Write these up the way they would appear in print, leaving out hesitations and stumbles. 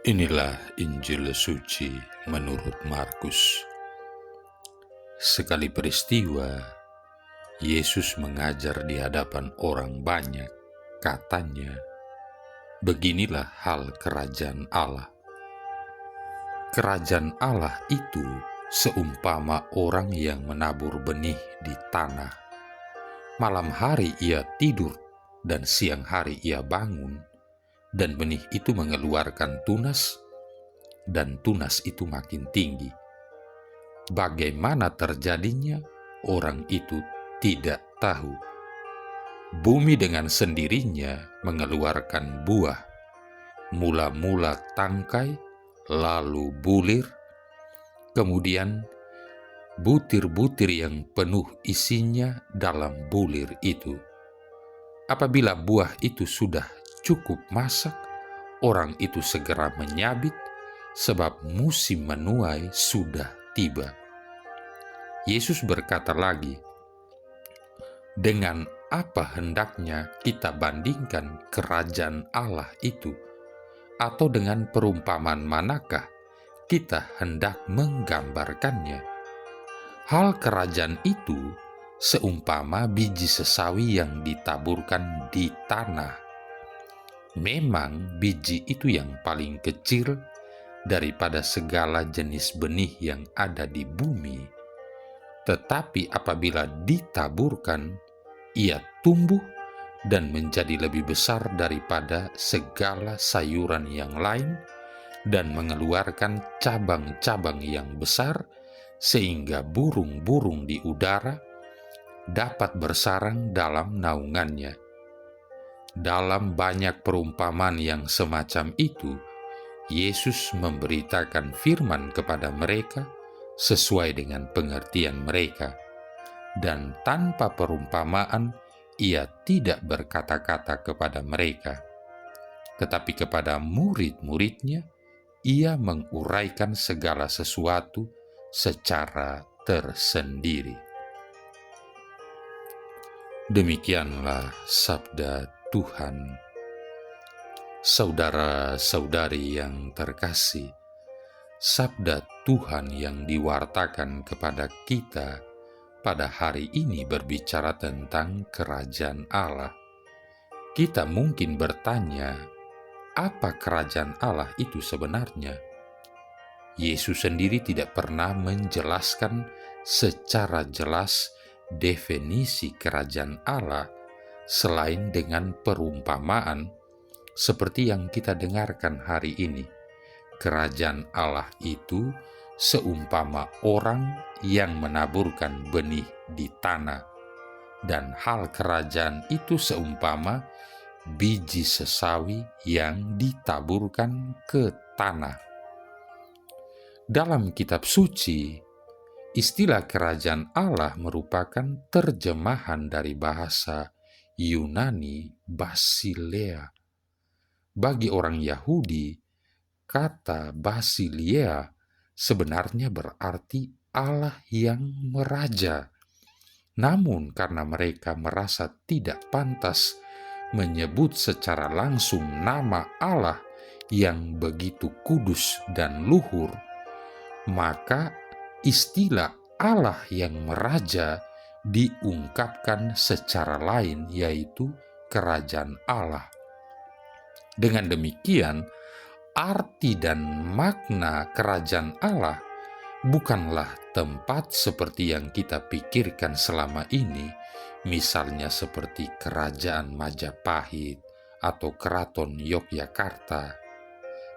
Inilah Injil suci menurut Markus. Sekali peristiwa, Yesus mengajar di hadapan orang banyak. Katanya, "Beginilah hal kerajaan Allah. Kerajaan Allah itu seumpama orang yang menabur benih di tanah. Malam hari ia tidur dan siang hari ia bangun, dan benih itu mengeluarkan tunas, dan tunas itu makin tinggi. Bagaimana terjadinya, orang itu tidak tahu. Bumi dengan sendirinya mengeluarkan buah, mula-mula tangkai, lalu bulir, kemudian butir-butir yang penuh isinya dalam bulir itu. Apabila buah itu sudah cukup masak, orang itu segera menyabit, sebab musim menuai sudah tiba." Yesus berkata lagi, "Dengan apa hendaknya kita bandingkan kerajaan Allah itu? Atau dengan perumpamaan manakah kita hendak menggambarkannya? Hal kerajaan itu seumpama biji sesawi yang ditaburkan di tanah. Memang biji itu yang paling kecil daripada segala jenis benih yang ada di bumi. Tetapi apabila ditaburkan, ia tumbuh dan menjadi lebih besar daripada segala sayuran yang lain dan mengeluarkan cabang-cabang yang besar, sehingga burung-burung di udara dapat bersarang dalam naungannya." Dalam banyak perumpamaan yang semacam itu, Yesus memberitakan firman kepada mereka sesuai dengan pengertian mereka, dan tanpa perumpamaan ia tidak berkata-kata kepada mereka, tetapi kepada murid-muridnya ia menguraikan segala sesuatu secara tersendiri. Demikianlah sabda Tuhan. Saudara-saudari yang terkasih, sabda Tuhan yang diwartakan kepada kita pada hari ini berbicara tentang kerajaan Allah. Kita mungkin bertanya, apa kerajaan Allah itu sebenarnya? Yesus sendiri tidak pernah menjelaskan secara jelas definisi kerajaan Allah selain dengan perumpamaan seperti yang kita dengarkan hari ini. Kerajaan Allah itu seumpama orang yang menaburkan benih di tanah, dan hal kerajaan itu seumpama biji sesawi yang ditaburkan ke tanah. Dalam kitab suci, istilah kerajaan Allah merupakan terjemahan dari bahasa Yunani Basileia. Bagi orang Yahudi, kata Basileia sebenarnya berarti Allah yang meraja. Namun karena mereka merasa tidak pantas menyebut secara langsung nama Allah yang begitu kudus dan luhur, maka istilah Allah yang meraja diungkapkan secara lain, yaitu kerajaan Allah. Dengan demikian, arti dan makna kerajaan Allah bukanlah tempat seperti yang kita pikirkan selama ini, misalnya seperti kerajaan Majapahit atau keraton Yogyakarta.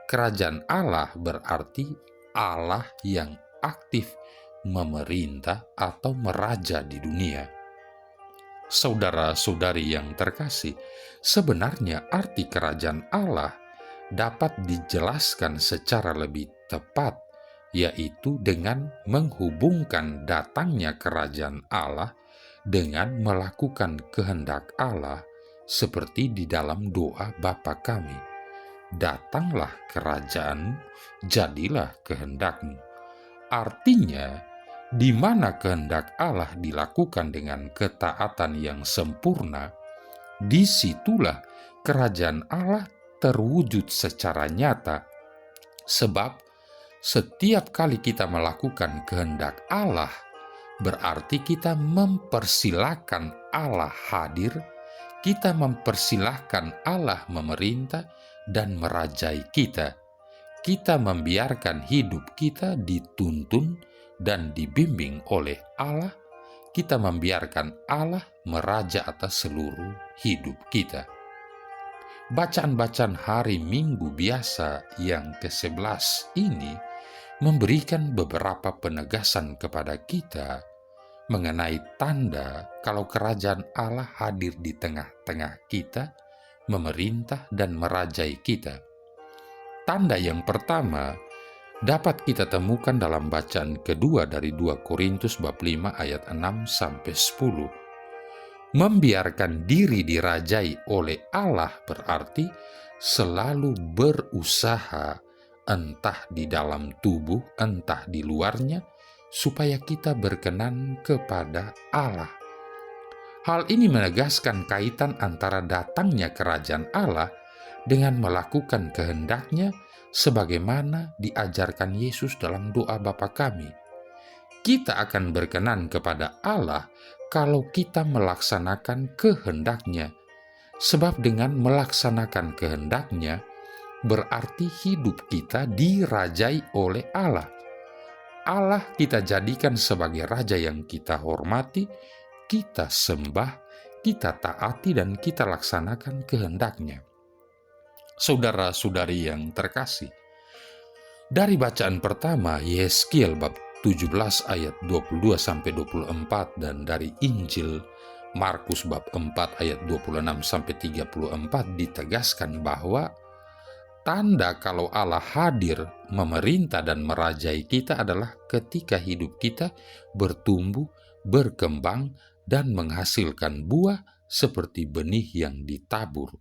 Kerajaan Allah berarti Allah yang aktif memerintah atau meraja di dunia. Saudara-saudari yang terkasih, sebenarnya arti kerajaan Allah dapat dijelaskan secara lebih tepat, yaitu dengan menghubungkan datangnya kerajaan Allah dengan melakukan kehendak Allah, seperti di dalam doa Bapa kami, "Datanglah kerajaanmu, jadilah kehendakmu." Artinya, di mana kehendak Allah dilakukan dengan ketaatan yang sempurna, disitulah kerajaan Allah terwujud secara nyata Sebab setiap kali kita melakukan kehendak Allah, berarti kita mempersilahkan Allah hadir, kita mempersilahkan Allah memerintah dan merajai kita. Kita membiarkan hidup kita dituntun dan dibimbing oleh Allah. Kita membiarkan Allah meraja atas seluruh hidup kita. Bacaan-bacaan hari Minggu biasa yang ke-11 ini memberikan beberapa penegasan kepada kita mengenai tanda kalau kerajaan Allah hadir di tengah-tengah kita, memerintah dan merajai kita. Tanda yang pertama dapat kita temukan dalam bacaan kedua dari 2 Korintus bab 5 ayat 6-10. Membiarkan diri dirajai oleh Allah berarti selalu berusaha, entah di dalam tubuh, entah di luarnya, supaya kita berkenan kepada Allah. Hal ini menegaskan kaitan antara datangnya kerajaan Allah dengan melakukan kehendaknya sebagaimana diajarkan Yesus dalam doa Bapa kami. Kita akan berkenan kepada Allah kalau kita melaksanakan kehendaknya, sebab dengan melaksanakan kehendaknya berarti hidup kita dirajai oleh Allah. Allah kita jadikan sebagai raja yang kita hormati, kita sembah, kita taati dan kita laksanakan kehendaknya. Saudara-saudari yang terkasih, dari bacaan pertama Yehezkiel bab 17 ayat 22-24 dan dari Injil Markus bab 4 ayat 26-34 ditegaskan bahwa tanda kalau Allah hadir, memerintah dan merajai kita adalah ketika hidup kita bertumbuh, berkembang dan menghasilkan buah seperti benih yang ditabur,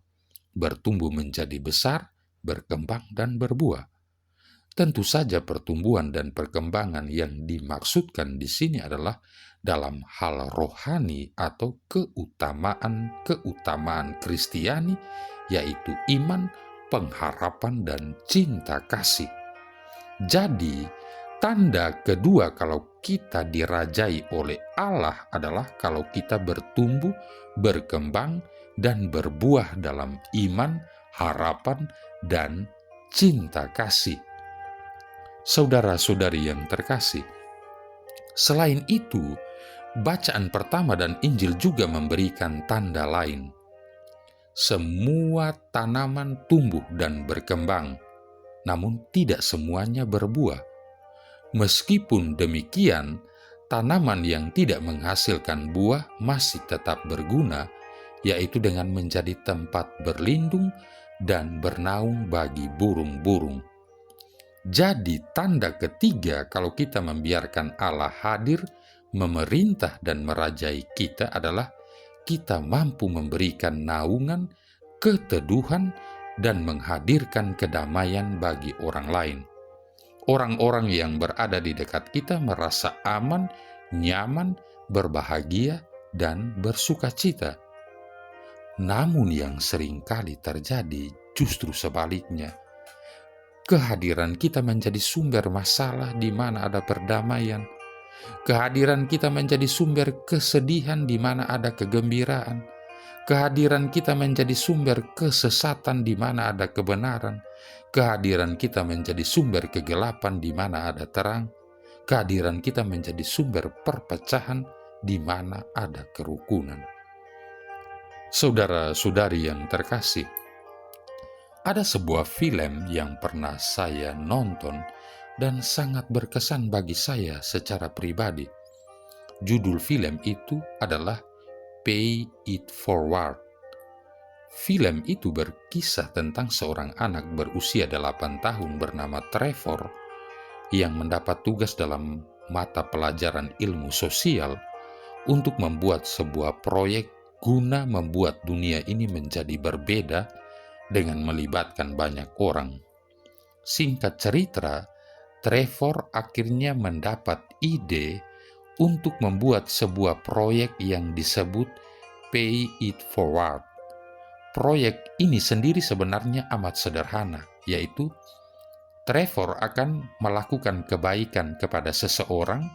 bertumbuh menjadi besar, berkembang dan berbuah. Tentu saja pertumbuhan dan perkembangan yang dimaksudkan di sini adalah dalam hal rohani atau keutamaan Kristiani, yaitu iman, pengharapan dan cinta kasih. Jadi, tanda kedua kalau kita dirajai oleh Allah adalah kalau kita bertumbuh, berkembang, dan berbuah dalam iman, harapan, dan cinta kasih. Saudara-saudari yang terkasih, selain itu, bacaan pertama dan Injil juga memberikan tanda lain. Semua tanaman tumbuh dan berkembang, namun tidak semuanya berbuah. Meskipun demikian, tanaman yang tidak menghasilkan buah masih tetap berguna, yaitu dengan menjadi tempat berlindung dan bernaung bagi burung-burung. Jadi tanda ketiga kalau kita membiarkan Allah hadir, memerintah dan merajai kita adalah kita mampu memberikan naungan, keteduhan, dan menghadirkan kedamaian bagi orang lain. Orang-orang yang berada di dekat kita merasa aman, nyaman, berbahagia, dan bersukacita. Namun yang seringkali terjadi justru sebaliknya. Kehadiran kita menjadi sumber masalah di mana ada perdamaian. Kehadiran kita menjadi sumber kesedihan di mana ada kegembiraan. Kehadiran kita menjadi sumber kesesatan di mana ada kebenaran. Kehadiran kita menjadi sumber kegelapan di mana ada terang. Kehadiran kita menjadi sumber perpecahan di mana ada kerukunan. Saudara-saudari yang terkasih, ada sebuah film yang pernah saya nonton dan sangat berkesan bagi saya secara pribadi. Judul film itu adalah Pay It Forward. Film itu berkisah tentang seorang anak berusia 8 tahun bernama Trevor yang mendapat tugas dalam mata pelajaran ilmu sosial untuk membuat sebuah proyek guna membuat dunia ini menjadi berbeda dengan melibatkan banyak orang. Singkat cerita, Trevor akhirnya mendapat ide untuk membuat sebuah proyek yang disebut Pay It Forward. Proyek ini sendiri sebenarnya amat sederhana, yaitu Trevor akan melakukan kebaikan kepada seseorang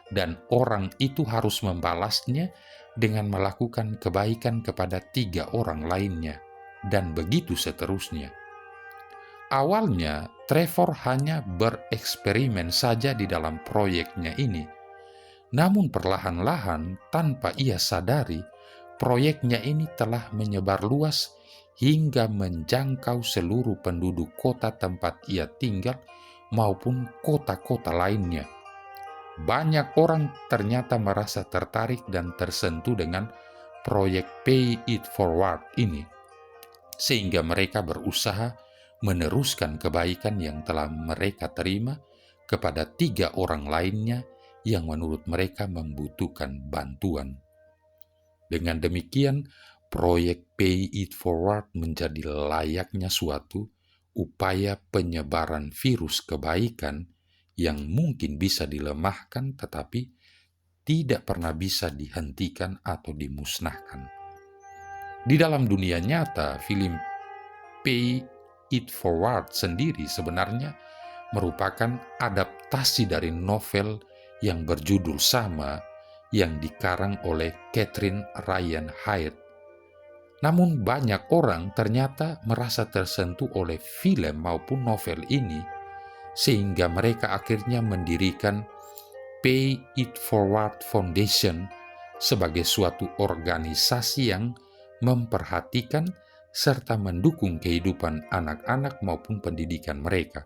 dan orang itu harus membalasnya dengan melakukan kebaikan kepada 3 orang lainnya, dan begitu seterusnya. Awalnya, Trevor hanya bereksperimen saja di dalam proyeknya ini. Namun perlahan-lahan, tanpa ia sadari, proyeknya ini telah menyebar luas hingga menjangkau seluruh penduduk kota tempat ia tinggal maupun kota-kota lainnya. Banyak orang ternyata merasa tertarik dan tersentuh dengan proyek Pay It Forward ini, sehingga mereka berusaha meneruskan kebaikan yang telah mereka terima kepada 3 orang lainnya yang menurut mereka membutuhkan bantuan. Dengan demikian, proyek Pay It Forward menjadi layaknya suatu upaya penyebaran virus kebaikan yang mungkin bisa dilemahkan tetapi tidak pernah bisa dihentikan atau dimusnahkan. Di dalam dunia nyata, film Pay It Forward sendiri sebenarnya merupakan adaptasi dari novel yang berjudul sama yang dikarang oleh Catherine Ryan Hyatt. Namun banyak orang ternyata merasa tersentuh oleh film maupun novel ini, sehingga mereka akhirnya mendirikan Pay It Forward Foundation sebagai suatu organisasi yang memperhatikan serta mendukung kehidupan anak-anak maupun pendidikan mereka.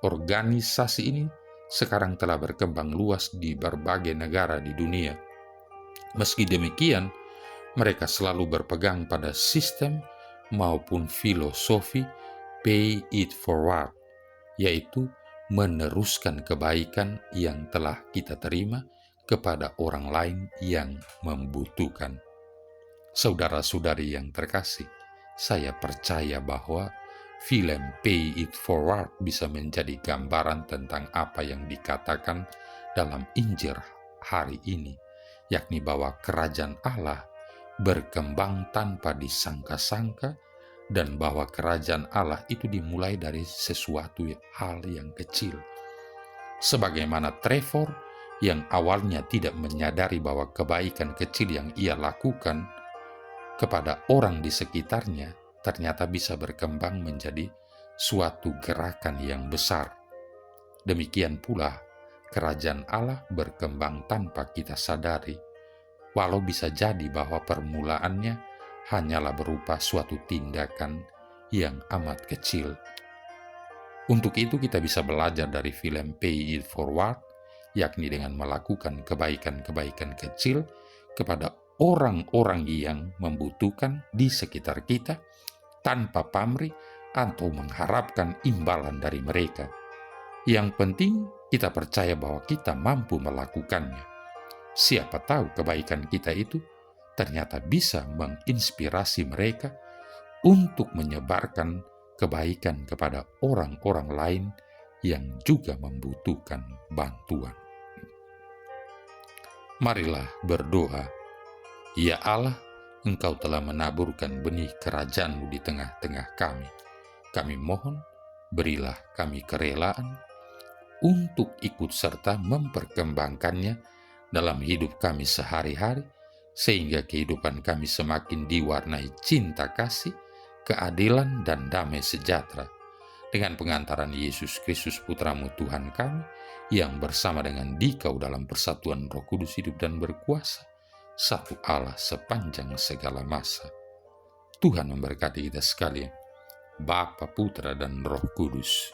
Organisasi ini sekarang telah berkembang luas di berbagai negara di dunia. Meski demikian, mereka selalu berpegang pada sistem maupun filosofi Pay It Forward, yaitu meneruskan kebaikan yang telah kita terima kepada orang lain yang membutuhkan. Saudara-saudari yang terkasih, saya percaya bahwa film Pay It Forward bisa menjadi gambaran tentang apa yang dikatakan dalam Injil hari ini, yakni bahwa kerajaan Allah berkembang tanpa disangka-sangka dan bahwa kerajaan Allah itu dimulai dari sesuatu hal yang kecil. Sebagaimana Trevor yang awalnya tidak menyadari bahwa kebaikan kecil yang ia lakukan kepada orang di sekitarnya ternyata bisa berkembang menjadi suatu gerakan yang besar. Demikian pula, kerajaan Allah berkembang tanpa kita sadari, walau bisa jadi bahwa permulaannya hanyalah berupa suatu tindakan yang amat kecil. Untuk itu kita bisa belajar dari film Pay It Forward, yakni dengan melakukan kebaikan-kebaikan kecil kepada orang-orang yang membutuhkan di sekitar kita, tanpa pamrih atau mengharapkan imbalan dari mereka. Yang penting kita percaya bahwa kita mampu melakukannya. Siapa tahu kebaikan kita itu ternyata bisa menginspirasi mereka untuk menyebarkan kebaikan kepada orang-orang lain yang juga membutuhkan bantuan. Marilah berdoa. Ya Allah, Engkau telah menaburkan benih kerajaan-Mu di tengah-tengah kami. Kami mohon, berilah kami kerelaan untuk ikut serta memperkembangkannya dalam hidup kami sehari-hari, sehingga kehidupan kami semakin diwarnai cinta kasih, keadilan, dan damai sejahtera. Dengan pengantaran Yesus Kristus Putra-Mu Tuhan kami, yang bersama dengan Dikau dalam persatuan Roh Kudus hidup dan berkuasa, satu Allah sepanjang segala masa. Tuhan memberkati kita sekalian, Bapa, Putra, dan Roh Kudus.